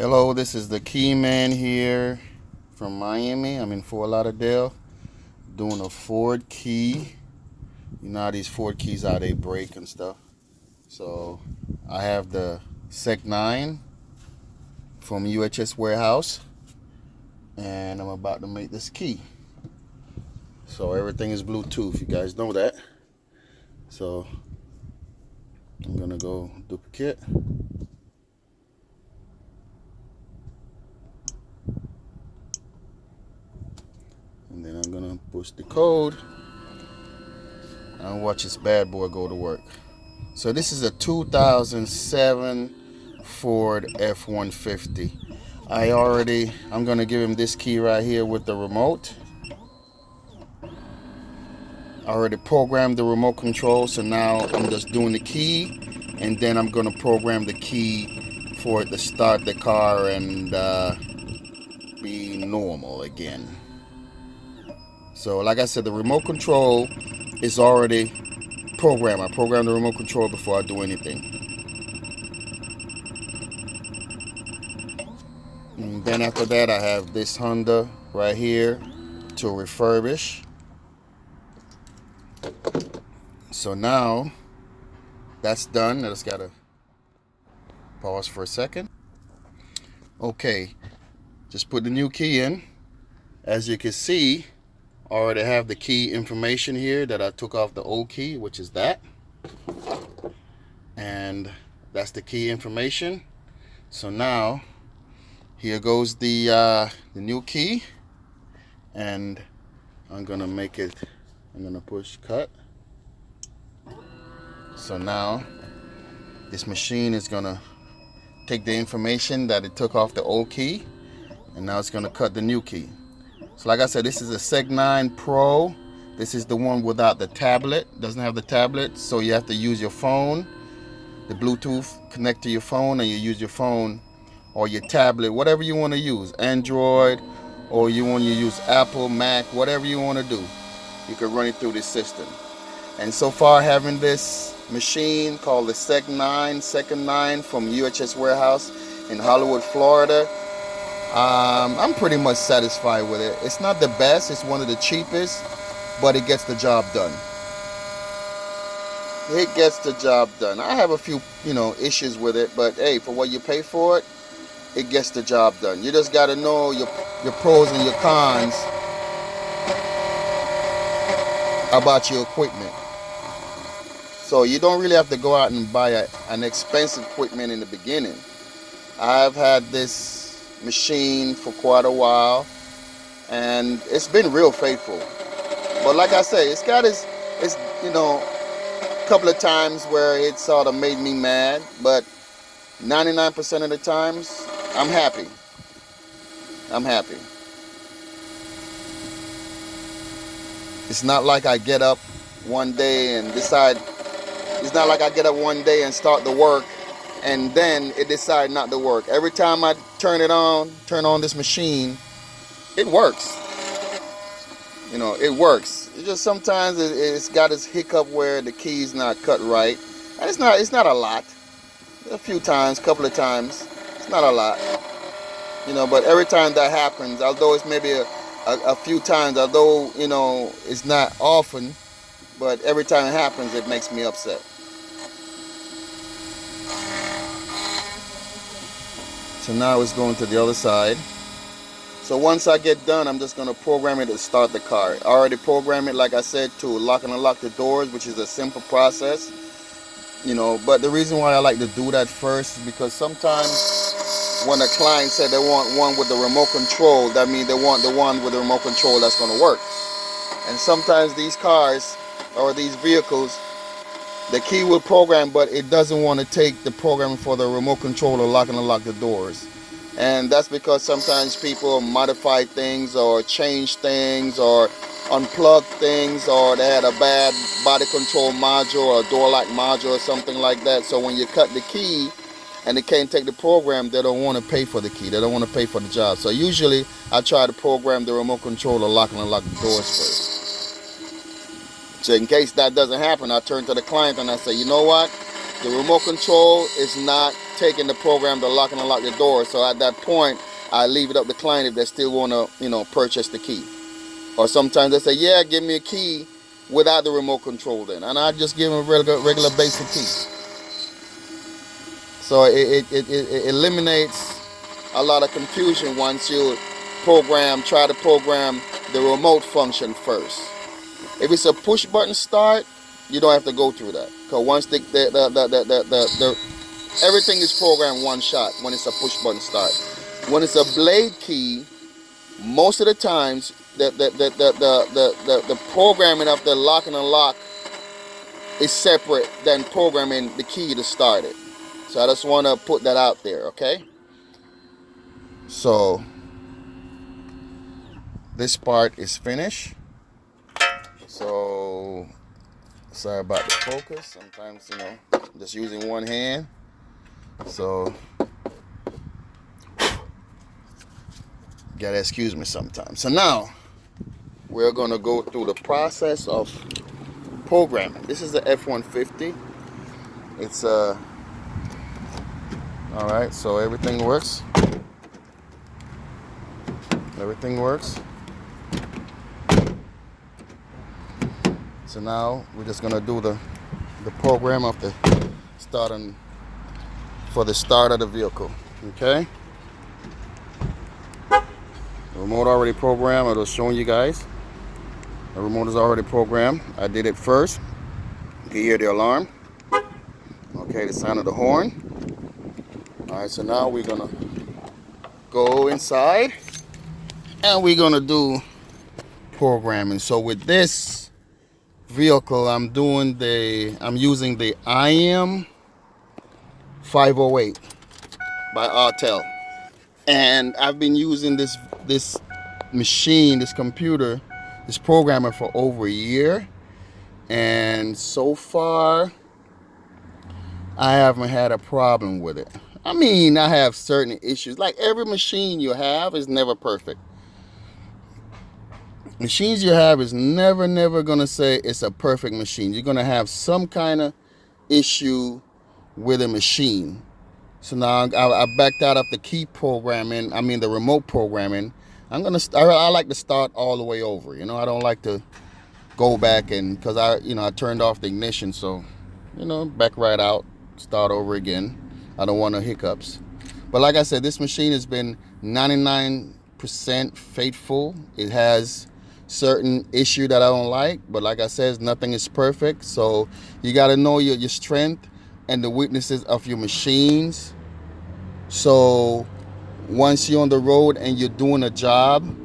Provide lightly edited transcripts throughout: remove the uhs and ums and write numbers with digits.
Hello, this is the key man here from Miami. I'm in Fort Lauderdale doing a Ford key. You know how these Ford keys, how they break and stuff. So I have the sec-9 from UHS warehouse, and I'm about to make this key. So everything is Bluetooth, you guys know that. So I'm gonna go duplicate. And then I'm gonna push the code and watch this bad boy go to work. So this is a 2007 Ford F150. I'm gonna give him this key right here with the remote. I already programmed the remote control, so now I'm just doing the key, and then I'm gonna program the key for it to start the car and be normal again. So like I said, the remote control is already programmed. I programmed the remote control before I do anything. And then after that, I have this Honda right here to refurbish. So now that's done. I just gotta pause for a second. Okay, just put the new key in. As you can see, I already have the key information here that I took off the old key, which is that. And that's the key information. So now here goes the new key, and I'm gonna push cut. So now this machine is gonna take the information that it took off the old key, and now it's gonna cut the new key. So like I said, this is a sec-9 Pro. This is the one without the tablet. Doesn't have the tablet, so you have to use your phone. The Bluetooth connect to your phone, and you use your phone or your tablet, whatever you want to use, Android, or you want to use Apple, Mac, whatever you want to do. You can run it through this system. And so far, having this machine called the sec-9, second 9 from UHS warehouse in Hollywood, Florida, I'm pretty much satisfied with it. It's not the best, it's one of the cheapest, but it gets the job done. It gets the job done. I have a few, issues with it, but hey, for what you pay for it, it gets the job done. You just got to know your pros and your cons about your equipment. So you don't really have to go out and buy an expensive equipment in the beginning. I've had this machine for quite a while, and it's been real faithful. But like I say, it's got its couple of times where it sort of made me mad, but 99% of the times I'm happy. It's not like I get up one day and start the work and then it decide not to work. Every time I turn on this machine, it works. It works. It's just sometimes it's got its hiccup where the key's not cut right. And it's not a lot. A few times, couple of times. It's not a lot. But every time that happens, although it's maybe a few times, although, it's not often, but every time it happens, it makes me upset. So now it's going to the other side. So once I get done, I'm just going to program it to start the car. I already programmed it, like I said, to lock and unlock the doors, which is a simple process. But the reason why I like to do that first is because sometimes when a client said they want one with the remote control, that means they want the one with the remote control that's going to work. And sometimes these cars or these vehicles, the key will program, but it doesn't want to take the programming for the remote control to lock and unlock the doors. And that's because sometimes people modify things or change things or unplug things, or they had a bad body control module or a door lock module or something like that. So when you cut the key and they can't take the program, they don't want to pay for the key. They don't want to pay for the job. So usually I try to program the remote control to lock and unlock the doors first. So in case that doesn't happen, I turn to the client and I say, you know what? The remote control is not taking the program to lock and unlock the door. So at that point, I leave it up to the client if they still want to, you know, purchase the key. Or sometimes they say, yeah, give me a key without the remote control then. And I just give them a regular basic key. So it eliminates a lot of confusion once you try to program the remote function first. If it's a push button start, you don't have to go through that. Because once everything is programmed one shot when it's a push button start. When it's a blade key, most of the times the programming of the lock and unlock is separate than programming the key to start it. So I just want to put that out there, okay? So this part is finished. So sorry about the focus. Sometimes, you know, just using one hand. So gotta excuse me sometimes. So now we're gonna go through the process of programming. This is the F150. It's all right, so everything works. Everything works. So now we're just gonna do the program of the starting for the start of the vehicle. Okay. The remote already programmed. I was showing you guys. The remote is already programmed. I did it first. You can hear the alarm. Okay, the sound of the horn. Alright, so now we're gonna go inside and we're gonna do programming. So with this vehicle, I'm using the im508 by Artel. And I've been using this machine, this computer, this programmer for over a year. And so far, I haven't had a problem with it. I mean, I have certain issues. Like every machine you have is never perfect. Machines you have is never gonna say it's a perfect machine. You're gonna have some kind of issue with a machine. So now I backed out of the key programming. I mean the remote programming. I like to start all the way over. You know, I don't like to go back and because I turned off the ignition. So, you know, back right out, start over again. I don't want no hiccups. But like I said, this machine has been 99% faithful. It has certain issue that I don't like, but like I said, nothing is perfect. So you got to know your strength and the weaknesses of your machines. So once you're on the road and you're doing a job,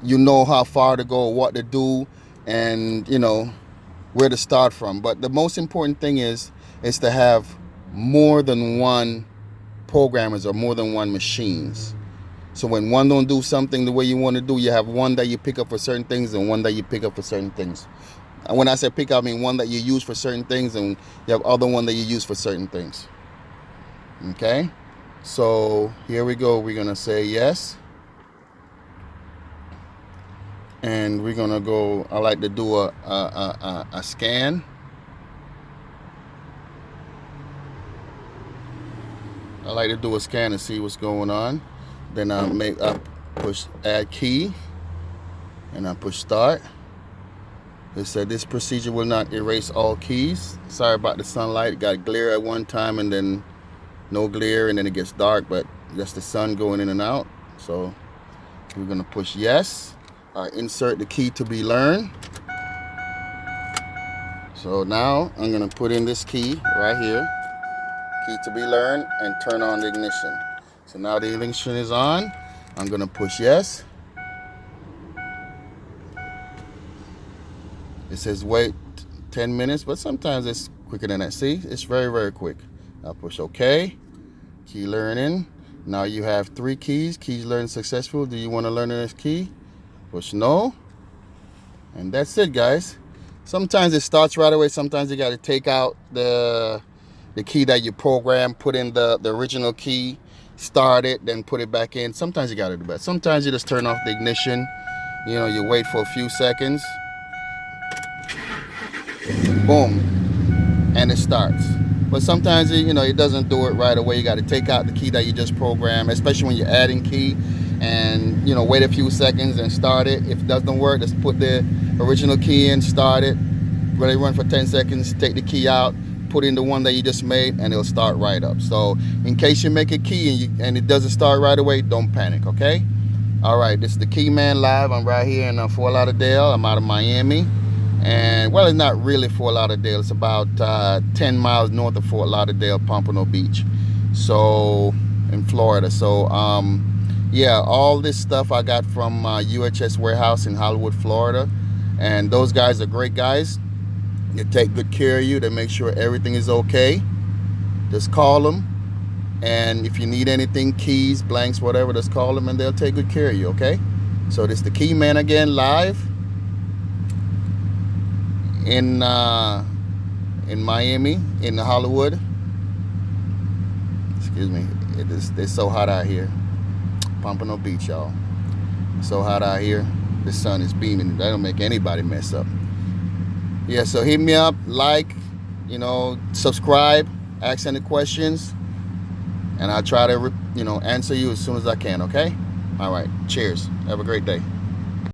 you know how far to go, what to do, and you know where to start from. But the most important thing is to have more than one programmers or more than one machines. So when one don't do something the way you want to do, you have one that you pick up for certain things and one that you pick up for certain things. And when I say pick up, I mean one that you use for certain things and you have other one that you use for certain things. Okay? So here we go. We're going to say yes. And we're going to go, I like to do a scan. I like to do a scan and see what's going on. Then I push add key and I push start. It said this procedure will not erase all keys. Sorry about the sunlight. It got glare at one time and then no glare and then it gets dark, but that's the sun going in and out. So we're gonna push yes. Insert the key to be learned. So now I'm gonna put in this key right here. Key to be learned and turn on the ignition. So now the ignition is on. I'm gonna push yes. It says wait 10 minutes, but sometimes it's quicker than that. See, it's very quick. I'll push OK. Key learning. Now you have 3 keys. Keys learned successful. Do you want to learn the next key? Push no. And that's it, guys. Sometimes it starts right away. Sometimes you got to take out the key that you program, put in the original key, start it, then put it back in. Sometimes you got to do that. Sometimes you just turn off the ignition. You know, you wait for a few seconds. Boom. And it starts. but sometimes it doesn't do it right away. You got to take out the key that you just programmed, especially when you're adding key, and wait a few seconds and start it. If it doesn't work, just put the original key in, start it, let it run for 10 seconds, take the key out, put in the one that you just made, and it'll start right up. So in case you make a key and it doesn't start right away, don't panic, okay? All right, this is the Key Man Live. I'm right here in Fort Lauderdale. I'm out of Miami. And, well, it's not really Fort Lauderdale. It's about 10 miles north of Fort Lauderdale, Pompano Beach. So, in Florida. So, yeah, all this stuff I got from UHS Warehouse in Hollywood, Florida. And those guys are great guys. They take good care of you. They make sure everything is okay. Just call them. And if you need anything, keys, blanks, whatever, just call them and they'll take good care of you, okay? So this is the Key Man again, live in Miami, in Hollywood. Excuse me, it's so hot out here. Pompano Beach, y'all. So hot out here. The sun is beaming. That don't make anybody mess up. Yeah, so hit me up, like, subscribe, ask any questions. And I'll try to, answer you as soon as I can, okay? All right, cheers. Have a great day.